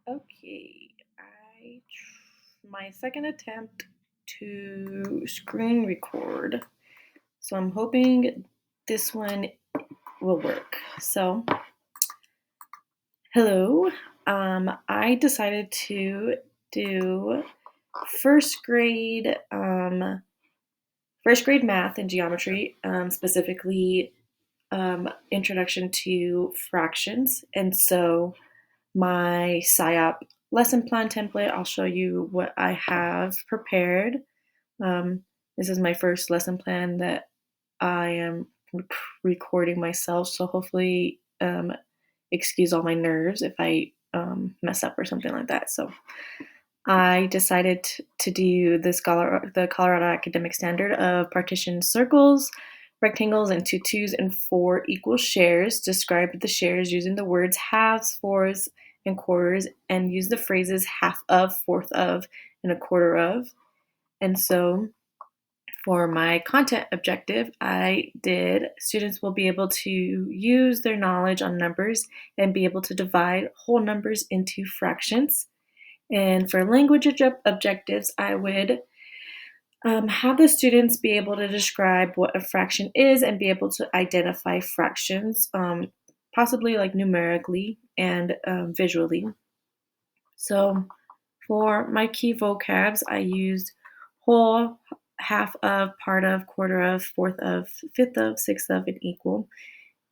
Okay, my second attempt to screen record. So I'm hoping this one will work. So, hello. I decided to do first grade first grade math and geometry, specifically introduction to fractions. And so my Siop lesson plan template. I'll show you what I have prepared. Um, this is my first lesson plan that I am recording myself, so hopefully, excuse all my nerves if I mess up or something like that. So I decided to do the Colorado Academic Standard of partition circles, rectangles, into twos and four equal shares. Describe the shares using the words halves, fours, and quarters, and use the phrases half of, fourth of, and a quarter of. And so for my content objective, I did students will be able to use their knowledge on numbers and be able to divide whole numbers into fractions. And for language objectives, I would have the students be able to describe what a fraction is and be able to identify fractions, possibly like numerically and visually. So for my key vocabs, I used whole, half of, part of, quarter of, fourth of, fifth of, sixth of, and equal.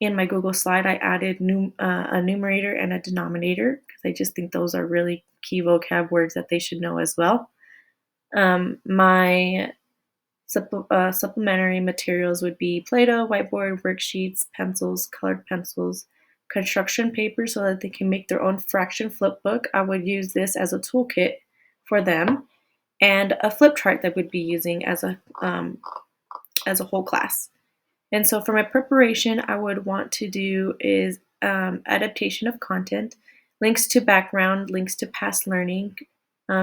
In my Google slide, I added a numerator and a denominator because I just think those are really key vocab words that they should know as well. My supplementary materials would be Play-Doh, whiteboard, worksheets, pencils, colored pencils, construction paper so that they can make their own fraction flip book. I would use this as a toolkit for them, and a flip chart that we'd be using as a whole class. And so for my preparation, I would want to do is adaptation of content, links to background, links to past learning,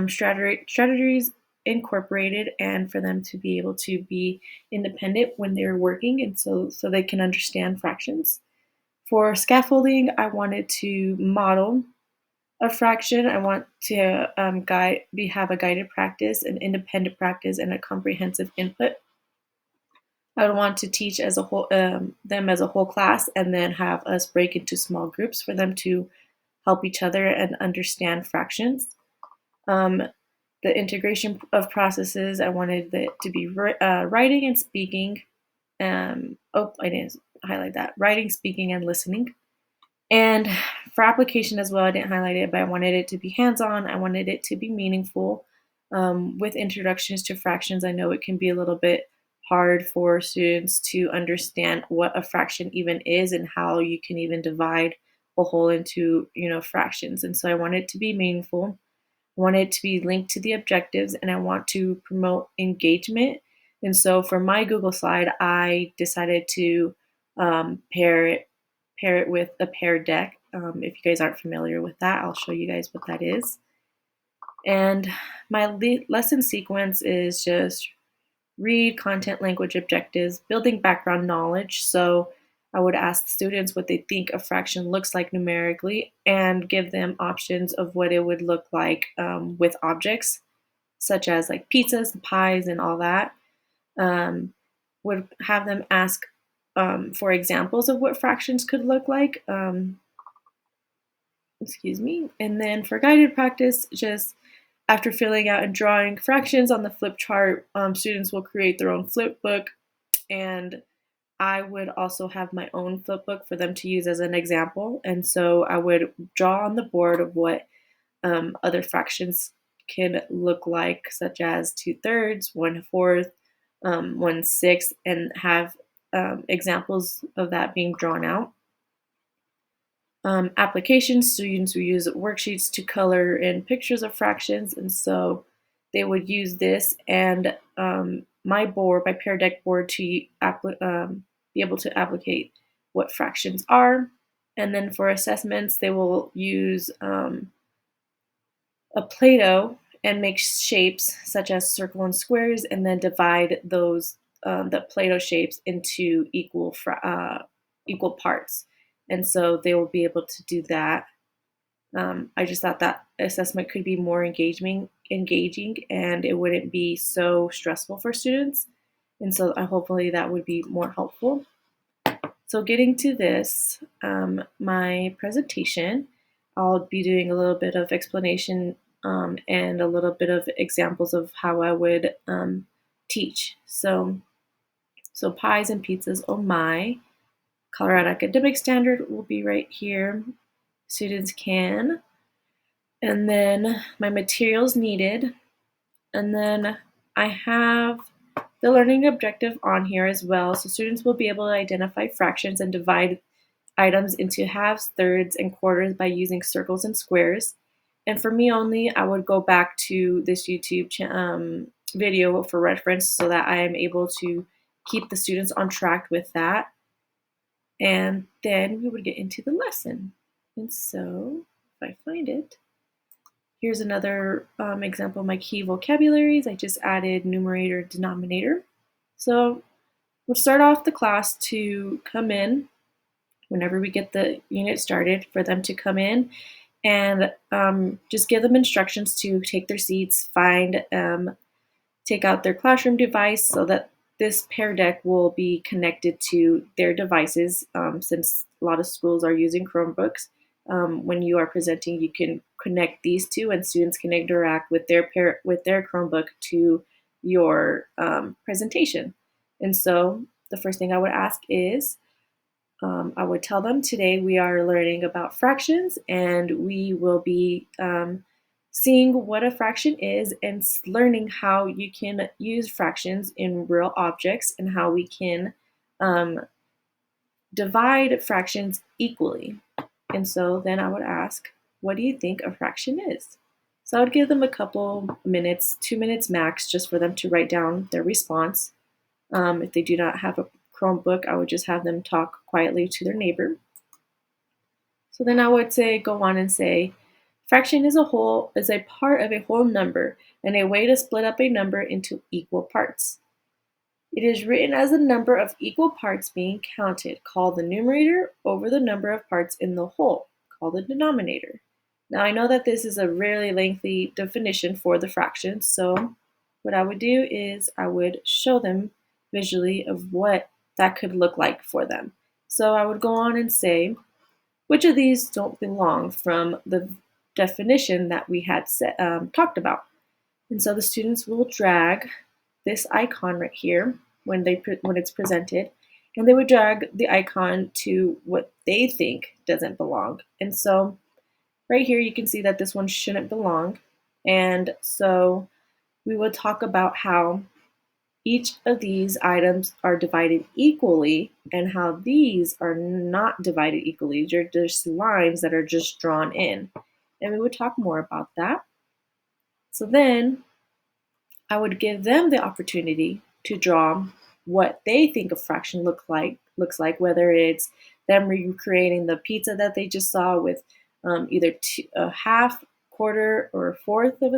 strategies incorporated, and for them to be able to be independent when they're working, and so they can understand fractions. For scaffolding, I wanted to model a fraction. I want to have a guided practice, an independent practice, and a comprehensive input. I would want to teach as a whole them as a whole class, and then have us break into small groups for them to help each other and understand fractions. Um, the integration of processes, I wanted it to be writing and speaking. I didn't highlight that. Writing, speaking, and listening. And for application as well, I didn't highlight it, but I wanted it to be hands-on. I wanted it to be meaningful. With introductions to fractions, I know it can be a little bit hard for students to understand what a fraction even is and how you can even divide a whole into, fractions. And so I want it to be meaningful. I want it to be linked to the objectives, and I want to promote engagement. And so for my Google slide, I decided to pair it with a paired deck. If you guys aren't familiar with that, I'll show you guys what that is. And my lesson sequence is just read, content, language, objectives, building background knowledge. So I would ask students what they think a fraction looks like numerically and give them options of what it would look like with objects, such as like pizzas and pies and all that. Would have them ask for examples of what fractions could look like. Excuse me. And then for guided practice, just after filling out and drawing fractions on the flip chart, students will create their own flip book, and I would also have my own flip book for them to use as an example. And so I would draw on the board of what other fractions can look like, such as 2/3, 1/4, 1/6, and have examples of that being drawn out. Applications, students will use worksheets to color in pictures of fractions, and so they would use this and my Pear Deck board to be able to applicate what fractions are. And then for assessments, they will use a Play-Doh and make shapes such as circle and squares, and then divide those the Play-Doh shapes into equal parts. And so they will be able to do that. I just thought that assessment could be more engaging, and it wouldn't be so stressful for students. And so hopefully that would be more helpful. So getting to this, my presentation, I'll be doing a little bit of explanation and a little bit of examples of how I would teach. So pies and pizzas, oh my. Colorado Academic Standard will be right here. Students can. And then my materials needed. And then I have the learning objective on here as well. So students will be able to identify fractions and divide items into halves, thirds, and quarters by using circles and squares. And for me only, I would go back to this YouTube video for reference so that I am able to keep the students on track with that. And then we would get into the lesson. And so, if I find it, here's another example of my key vocabularies. I just added numerator, denominator. So we'll start off the class to come in whenever we get the unit started, for them to come in and just give them instructions to take their seats, take out their classroom device so that this Pear Deck will be connected to their devices, since a lot of schools are using Chromebooks. When you are presenting, you can connect these two, and students can interact with their Chromebook to your presentation. And so the first thing I would ask is, I would tell them today we are learning about fractions, and we will be seeing what a fraction is and learning how you can use fractions in real objects and how we can divide fractions equally. And so then I would ask, what do you think a fraction is? So I would give them a couple minutes, 2 minutes max, just for them to write down their response. If they do not have a Chromebook, I would just have them talk quietly to their neighbor. So then I would go on and say, fraction is a part of a whole number and a way to split up a number into equal parts. It is written as the number of equal parts being counted, called the numerator, over the number of parts in the whole, called the denominator. Now I know that this is a really lengthy definition for the fraction, so what I would do is I would show them visually of what that could look like for them. So I would go on and say, which of these don't belong from the definition that we had talked about? And so the students will drag this icon right here when it's presented, and they would drag the icon to what they think doesn't belong. And so right here you can see that this one shouldn't belong. And so we would talk about how each of these items are divided equally and how these are not divided equally. They're just lines that are just drawn in. And we would talk more about that. So then I would give them the opportunity to draw what they think a fraction looks like, whether it's them recreating the pizza that they just saw with either a half, quarter, or a fourth of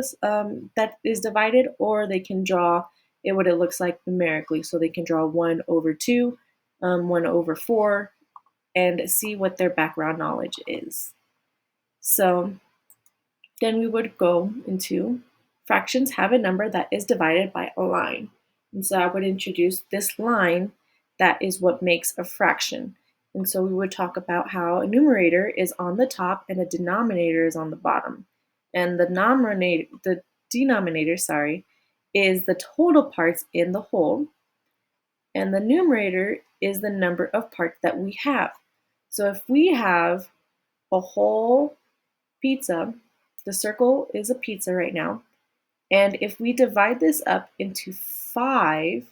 that is divided, or they can draw what it looks like numerically. So they can draw 1 over 2, 1 over 4, and see what their background knowledge is. So then we would go into fractions have a number that is divided by a line. And so I would introduce this line that is what makes a fraction. And so we would talk about how a numerator is on the top and a denominator is on the bottom. And the denominator, is the total parts in the whole. And the numerator is the number of parts that we have. So if we have a whole pizza, the circle is a pizza right now. And if we divide this up into 5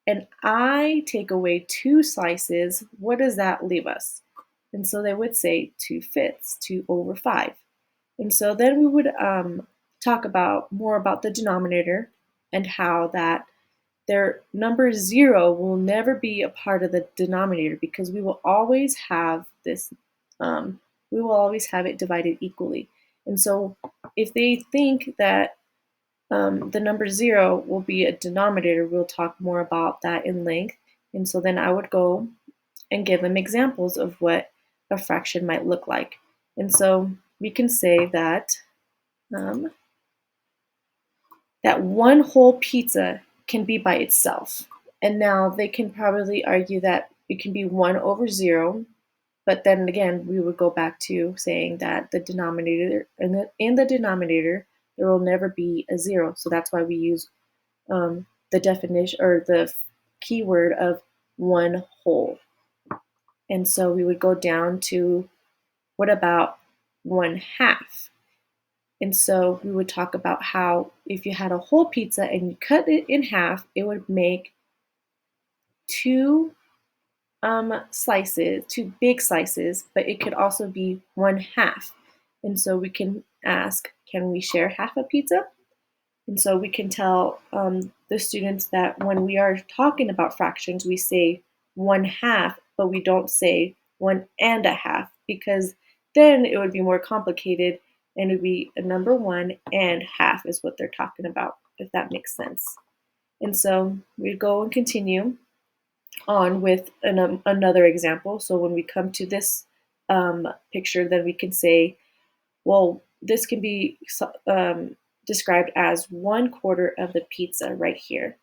and I take away 2 slices, what does that leave us? And so they would say 2/5, 2 over 5. And so then we would talk more about the denominator and how that their number 0 will never be a part of the denominator, because we will always have this, we will always have it divided equally. And so if they think that the number 0 will be a denominator, we'll talk more about that in length. And so then I would go and give them examples of what a fraction might look like. And so we can say that um, that one whole pizza can be by itself. And now they can probably argue that it can be 1 over 0, but then again, we would go back to saying that the denominator in the denominator there will never be a 0. So that's why we use the definition or the keyword of one whole. And so we would go down to what about 1/2? And so we would talk about how if you had a whole pizza and you cut it in half, it would make two slices, two big slices, but it could also be 1/2. And so we can ask, can we share half a pizza? And so we can tell the students that when we are talking about fractions, we say 1/2, but we don't say 1 1/2 because then it would be more complicated and it would be a number 1 and half is what they're talking about, if that makes sense. And so we go and continue on with another example. So when we come to this picture, then we can say, well, this can be described as 1/4 of the pizza right here,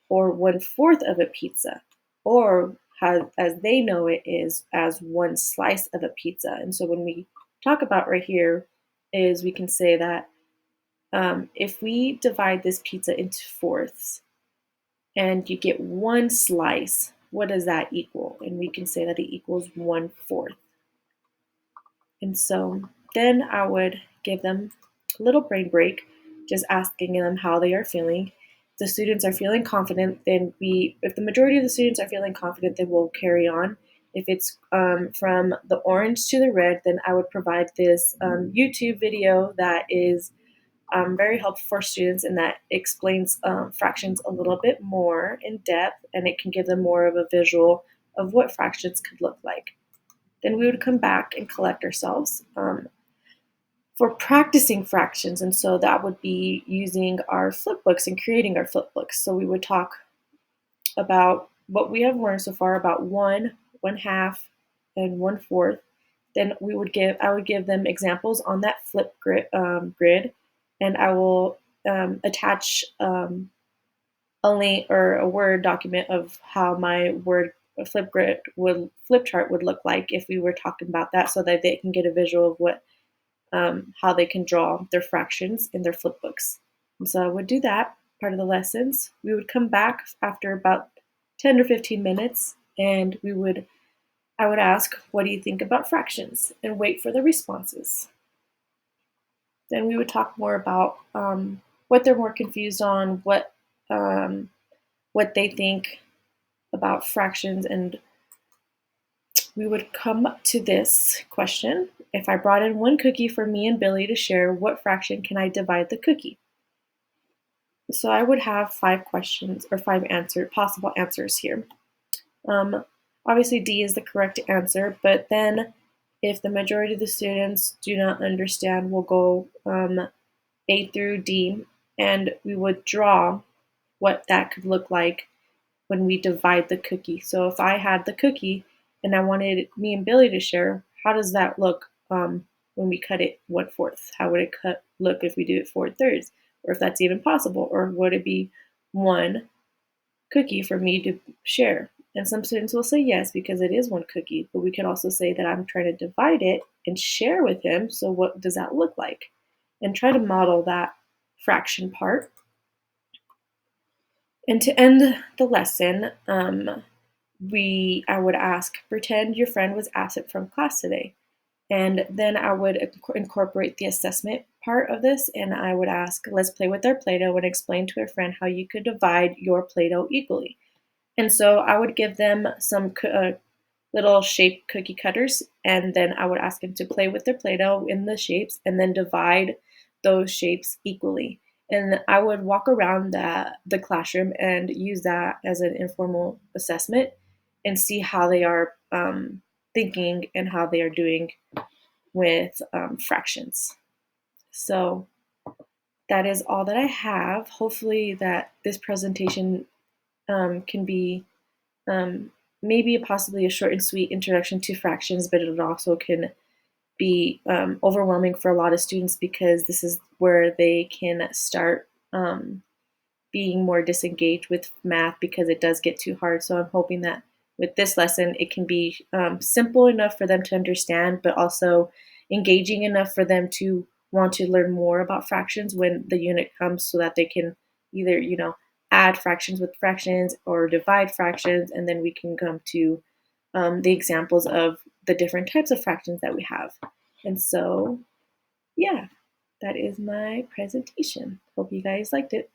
or 1/4 of a pizza, or how, as they know it, is as one slice of a pizza. And so when we talk about right here, is we can say that if we divide this pizza into fourths and you get one slice, what does that equal? And we can say that it equals 1/4. And so then I would give them a little brain break, just asking them how they are feeling. If the students are feeling confident, then if the majority of the students are feeling confident, then we'll carry on. If it's from the orange to the red, then I would provide this YouTube video that is very helpful for students and that explains fractions a little bit more in depth, and it can give them more of a visual of what fractions could look like. Then we would come back and collect ourselves for practicing fractions. And so that would be using our flip books and creating our flip books. So we would talk about what we have learned so far about 1, 1/2, and 1/4. Then I would give them examples on that flip grid, and I will attach a link or a Word document of how my word flip chart would look like if we were talking about that, so that they can get a visual of what how they can draw their fractions in their flip books. And so I would do that part of the lessons. We would come back after about 10 or 15 minutes, and I would ask, what do you think about fractions? And wait for the responses. Then we would talk more about what they're more confused on, what they think about fractions, and we would come to this question. If I brought in one cookie for me and Billy to share, what fraction can I divide the cookie? So I would have 5 questions or 5 possible answers here. Obviously D is the correct answer, but then if the majority of the students do not understand, we'll go A through D, and we would draw what that could look like when we divide the cookie. So if I had the cookie and I wanted me and Billy to share, how does that look when we cut it 1/4? How would it look if we do it 4/3? Or if that's even possible? Or would it be one cookie for me to share? And some students will say yes, because it is one cookie, but we could also say that I'm trying to divide it and share with him. So what does that look like? And try to model that fraction part. And to end the lesson, I would ask, pretend your friend was absent from class today. And then I would incorporate the assessment part of this, and I would ask, let's play with our Play-Doh and explain to a friend how you could divide your Play-Doh equally. And so I would give them some little shape cookie cutters, and then I would ask them to play with their Play-Doh in the shapes and then divide those shapes equally. And I would walk around the classroom and use that as an informal assessment and see how they are thinking and how they are doing with fractions. So that is all that I have. Hopefully that this presentation can be maybe possibly a short and sweet introduction to fractions, but it also can be overwhelming for a lot of students because this is where they can start being more disengaged with math because it does get too hard. So I'm hoping that with this lesson, it can be simple enough for them to understand, but also engaging enough for them to want to learn more about fractions when the unit comes so that they can either, add fractions with fractions or divide fractions. And then we can come to the examples of the different types of fractions that we have. And so, yeah, that is my presentation. Hope you guys liked it.